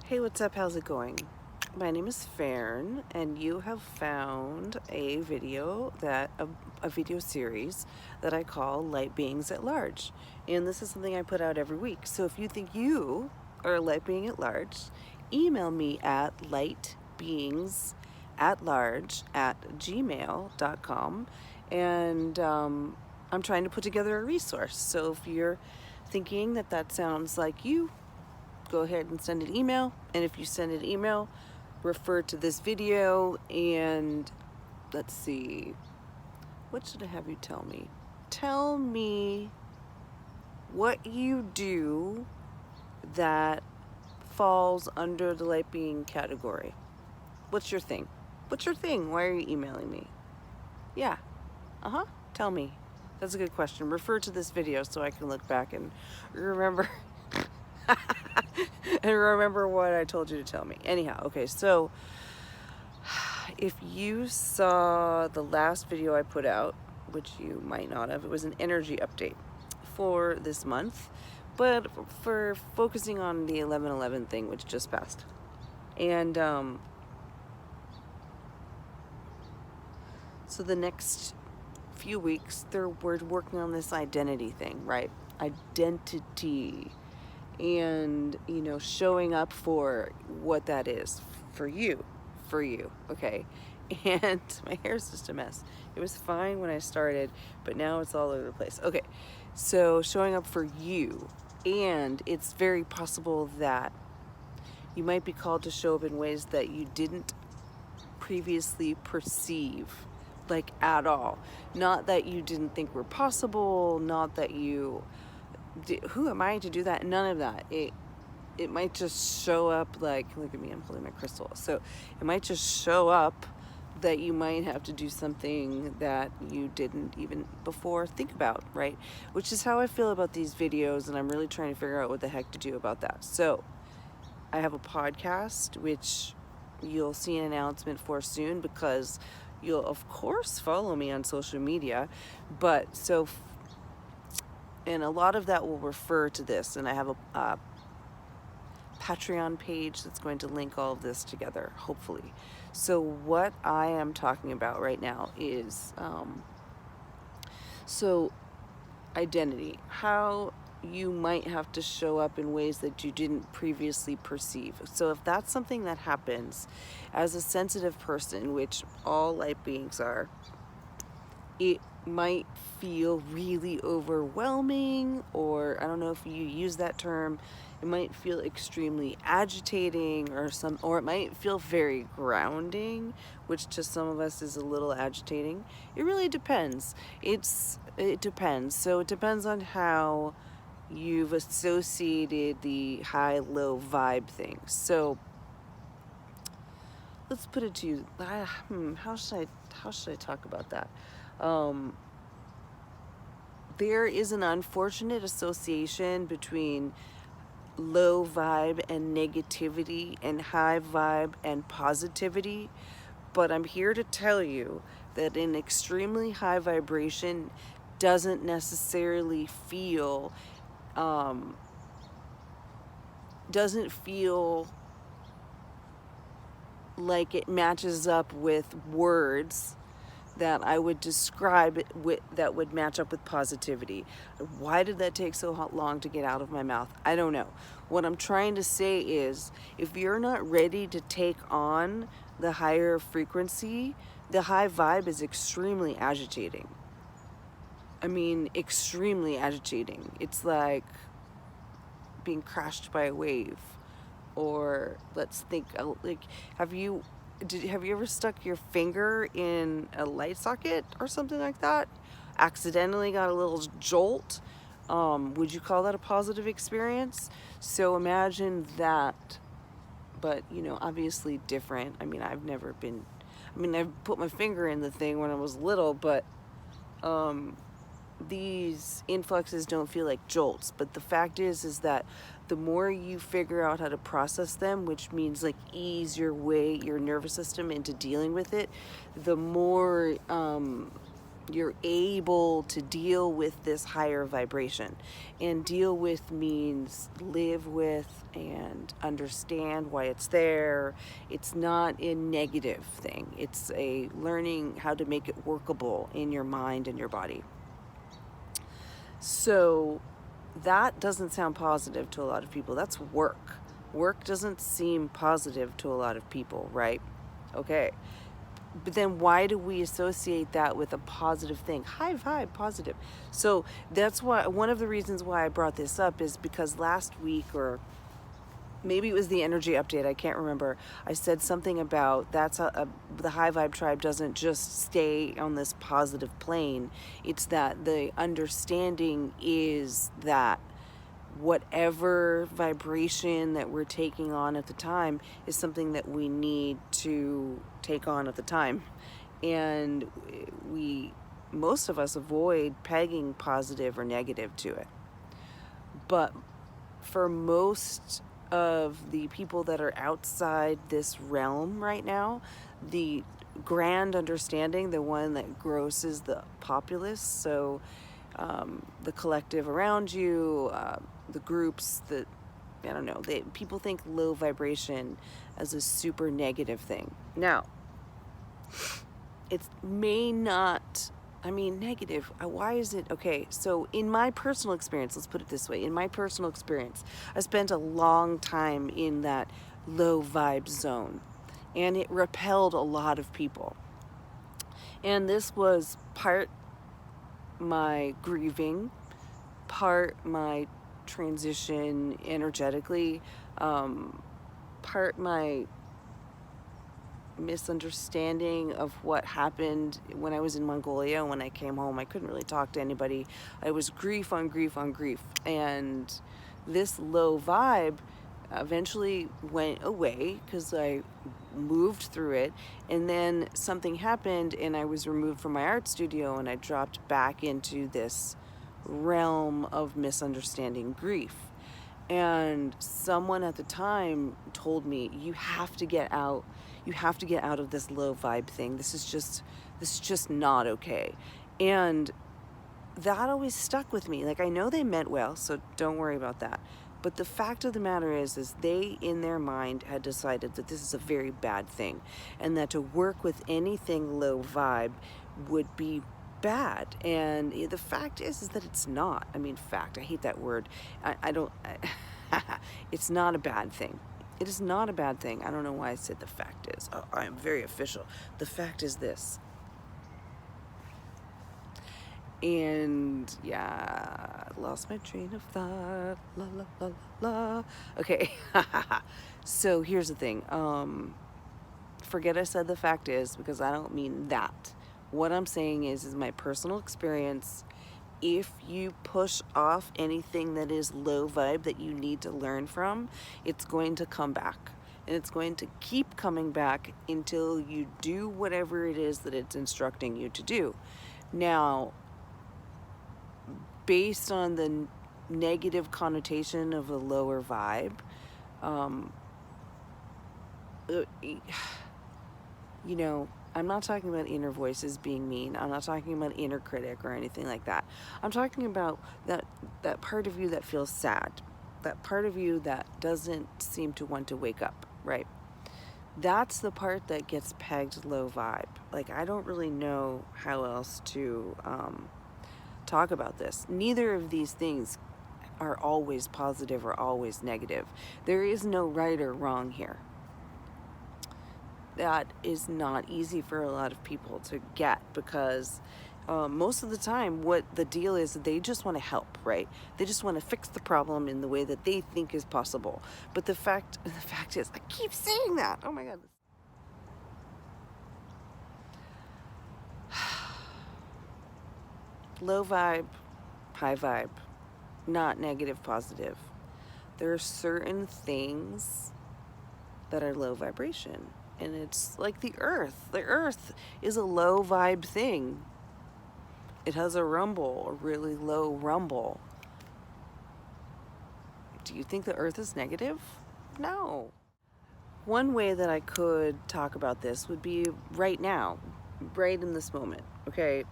Hey, what's up? How's it going? My name is Fern, and you have found a video a video series that I call Light Beings at Large. And this is something I put out every week. So if you think you are a light being at large, email me at lightbeingsatlarge@gmail.com. And I'm trying to put together a resource. So if you're thinking that sounds like you, go ahead and send an email. And if you send an email, refer to this video. And let's see, what should I have you tell me? Tell me what you do that falls under the light being category. What's your thing? What's your thing? Why are you emailing me? Yeah. Tell me. That's a good question. Refer to this video so I can look back and remember and remember what I told you to tell me. Anyhow, okay, so if you saw the last video I put out, which you might not have, it was an energy update for this month, but for focusing on the 11/11 thing, which just passed. And so the next few weeks, we're working on this identity thing, right? Identity. And showing up for what that is for you, okay? And my hair's just a mess. It was fine when I started, but now it's all over the place. Okay, so showing up for you, and it's very possible that you might be called to show up in ways that you didn't previously perceive, like, at all. Not that you didn't think were possible, not that you, who am I to do that? None of that. It might just show up, like, look at me, I'm holding my crystal. So it might just show up that you might have to do something that you didn't even before think about, right? Which is how I feel about these videos, and I'm really trying to figure out what the heck to do about that. So I have a podcast, which you'll see an announcement for soon, because you'll of course follow me on social media. And a lot of that will refer to this, and I have a Patreon page that's going to link all of this together, hopefully. So what I am talking about right now is identity, how you might have to show up in ways that you didn't previously perceive. So if that's something that happens as a sensitive person, which all light beings are, it might feel really overwhelming, or I don't know if you use that term. It might feel extremely agitating, or it might feel very grounding, which to some of us is a little agitating. It really depends. It depends. So it depends on how you've associated the high-low vibe thing. So let's put it to you. How should I talk about that? There is an unfortunate association between low vibe and negativity and high vibe and positivity, but I'm here to tell you that an extremely high vibration doesn't necessarily feel like it matches up with words that I would describe that would match up with positivity. Why did that take so long to get out of my mouth? I don't know. What I'm trying to say is, if you're not ready to take on the higher frequency, the high vibe is extremely agitating. I mean, extremely agitating. It's like being crashed by a wave. Or let's think, like, have you ever stuck your finger in a light socket or something like that? Accidentally got a little jolt? Would you call that a positive experience? So imagine that, but obviously different. I mean, I've put my finger in the thing when I was little, but these influxes don't feel like jolts. But the fact is that the more you figure out how to process them, which means like ease your nervous system into dealing with it, the more You're able to deal with this higher vibration. And deal with means live with and understand why it's there. It's not a negative thing. It's a learning how to make it workable in your mind and your body. So that doesn't sound positive to a lot of people. That's work. Work doesn't seem positive to a lot of people, right? Okay. But then why do we associate that with a positive thing? High vibe, positive. So that's why one of the reasons why I brought this up is because last week, or maybe it was the energy update, I can't remember, I said something about the high vibe tribe doesn't just stay on this positive plane. It's that the understanding is that whatever vibration that we're taking on at the time is something that we need to take on at the time. And most of us avoid pegging positive or negative to it. But for most of the people that are outside this realm right now, the grand understanding, the one that grosses the populace, so the collective around you, the groups that, I don't know, people think low vibration as a super negative thing. Now, it may not, negative. Why is it? Okay, so in my personal experience, let's put it this way. In my personal experience, I spent a long time in that low vibe zone, and it repelled a lot of people. And this was part my grieving, part my transition energetically, part my misunderstanding of what happened when I was in Mongolia. When I came home, I couldn't really talk to anybody. I was grief on grief on grief. And this low vibe eventually went away because I moved through it. And then something happened and I was removed from my art studio and I dropped back into this realm of misunderstanding grief. And someone at the time told me, you have to get out of this low vibe thing. This is just not okay. And that always stuck with me. Like, I know they meant well, so don't worry about that. But the fact of the matter is they, in their mind, had decided that this is a very bad thing, and that to work with anything low vibe would be bad. And the fact is that it's not. I hate that word. It's not a bad thing. It is not a bad thing. I don't know why I said the fact is. I am very official. The fact is this. And yeah, I lost my train of thought. La la la la la. Okay. So here's the thing. Forget I said the fact is, because I don't mean that. What I'm saying is my personal experience. If you push off anything that is low vibe that you need to learn from, it's going to come back. And it's going to keep coming back until you do whatever it is that it's instructing you to do. Now, based on the negative connotation of a lower vibe, I'm not talking about inner voices being mean. I'm not talking about inner critic or anything like that. I'm talking about that part of you that feels sad, that part of you that doesn't seem to want to wake up, right? That's the part that gets pegged low vibe. Like, I don't really know how else to talk about this. Neither of these things are always positive or always negative. There is no right or wrong here. That is not easy for a lot of people to get, because most of the time what the deal is, they just want to help, right? They just want to fix the problem in the way that they think is possible. But the fact is, I keep saying that. Oh my God. Low vibe, high vibe, not negative, positive. There are certain things that are low vibration. And it's like the earth. The earth is a low vibe thing. It has a rumble, a really low rumble. Do you think the earth is negative? No. One way that I could talk about this would be right now, right in this moment, okay?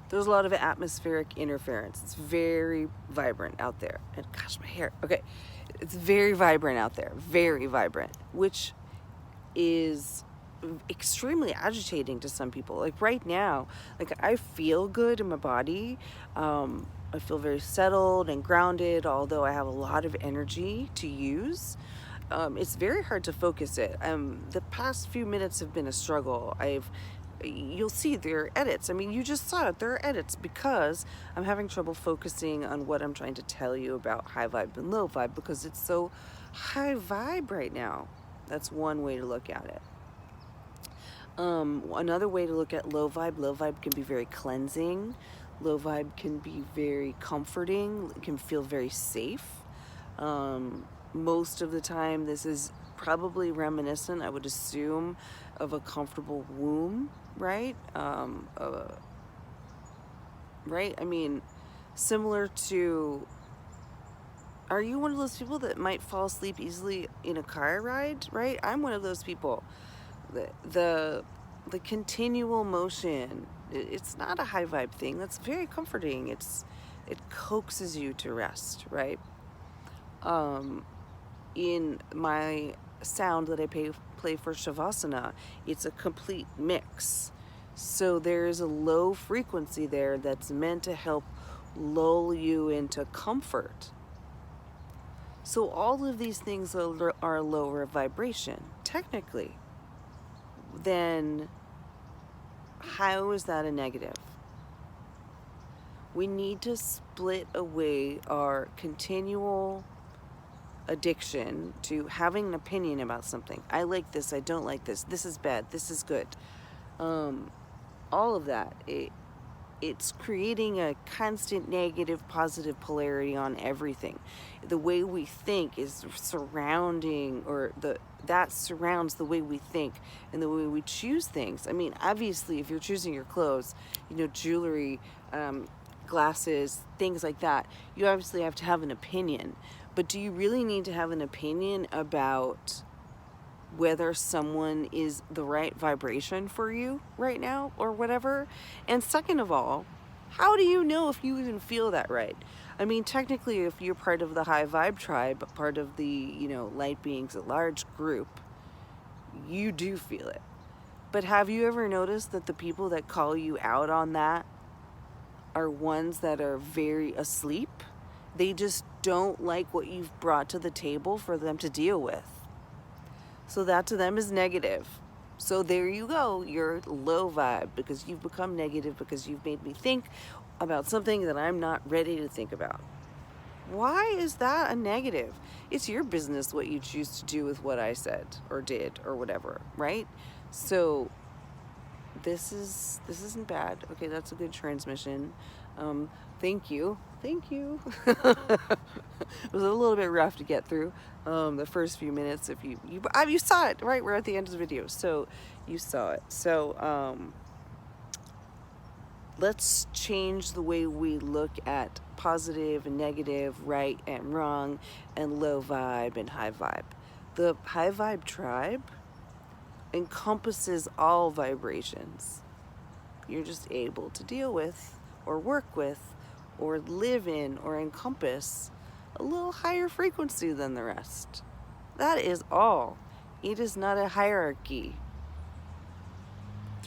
There's a lot of atmospheric interference. It's very vibrant out there. And gosh, my hair. Okay. It's very vibrant out there. Very vibrant, which is extremely agitating to some people. Like right now, like I feel good in my body. I feel very settled and grounded, although I have a lot of energy to use. It's very hard to focus it. The past few minutes have been a struggle. You'll see there are edits. I mean, you just saw it. There are edits because I'm having trouble focusing on what I'm trying to tell you about high vibe and low vibe because it's so high vibe right now. That's one way to look at it. Another way to look at low vibe can be very cleansing. Low vibe can be very comforting. It can feel very safe. Most of the time, this is probably reminiscent, I would assume, of a comfortable womb, right? Right? I mean, similar to, are you one of those people that might fall asleep easily in a car ride, right? I'm one of those people. The continual motion, it's not a high vibe thing. That's very comforting. It coaxes you to rest, right? In my sound that I play for Shavasana, it's a complete mix. So there's a low frequency there that's meant to help lull you into comfort. So all of these things are lower vibration, technically. Then how is that a negative? We need to split away our continual addiction to having an opinion about something. I like this, I don't like this, this is bad, this is good. All of that, it's creating a constant negative, positive polarity on everything. The way we think is surrounding, or that surrounds the way we think and the way we choose things. I mean, obviously, if you're choosing your clothes, jewelry, glasses, things like that, you obviously have to have an opinion. But do you really need to have an opinion about whether someone is the right vibration for you right now or whatever? And second of all, how do you know if you even feel that right? I mean, technically, if you're part of the high vibe tribe, part of the, light beings at large group, you do feel it. But have you ever noticed that the people that call you out on that are ones that are very asleep? They just don't like what you've brought to the table for them to deal with. So that to them is negative. So there you go, you're low vibe because you've become negative because you've made me think about something that I'm not ready to think about. Why is that a negative? It's your business what you choose to do with what I said or did or whatever, right? So this isn't bad. Okay, that's a good transmission. Thank you. It was a little bit rough to get through the first few minutes. If you saw it, right? We're at the end of the video, so you saw it. So let's change the way we look at positive and negative, right and wrong, and low vibe and high vibe. The high vibe tribe encompasses all vibrations. You're just able to deal with or work with or live in or encompass a little higher frequency than the rest. That is all. It is not a hierarchy.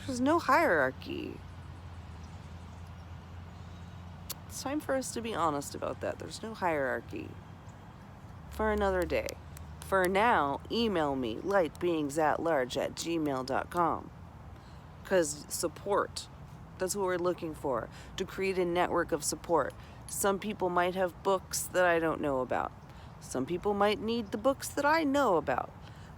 There's no hierarchy. It's time for us to be honest about that. There's no hierarchy. For another day. For now, email me, lightbeingsatlarge@gmail.com. Because support. That's what we're looking for, to create a network of support. Some people might have books that I don't know about. Some people might need the books that I know about.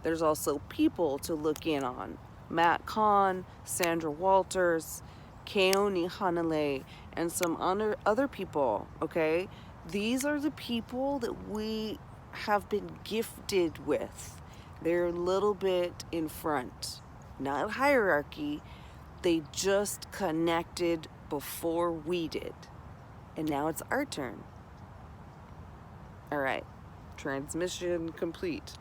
There's also people to look in on. Matt Kahn, Sandra Walters, Keone Hanale, and some other people, okay? These are the people that we have been gifted with. They're a little bit in front. Not hierarchy. They just connected before we did. And now it's our turn. All right. Transmission complete.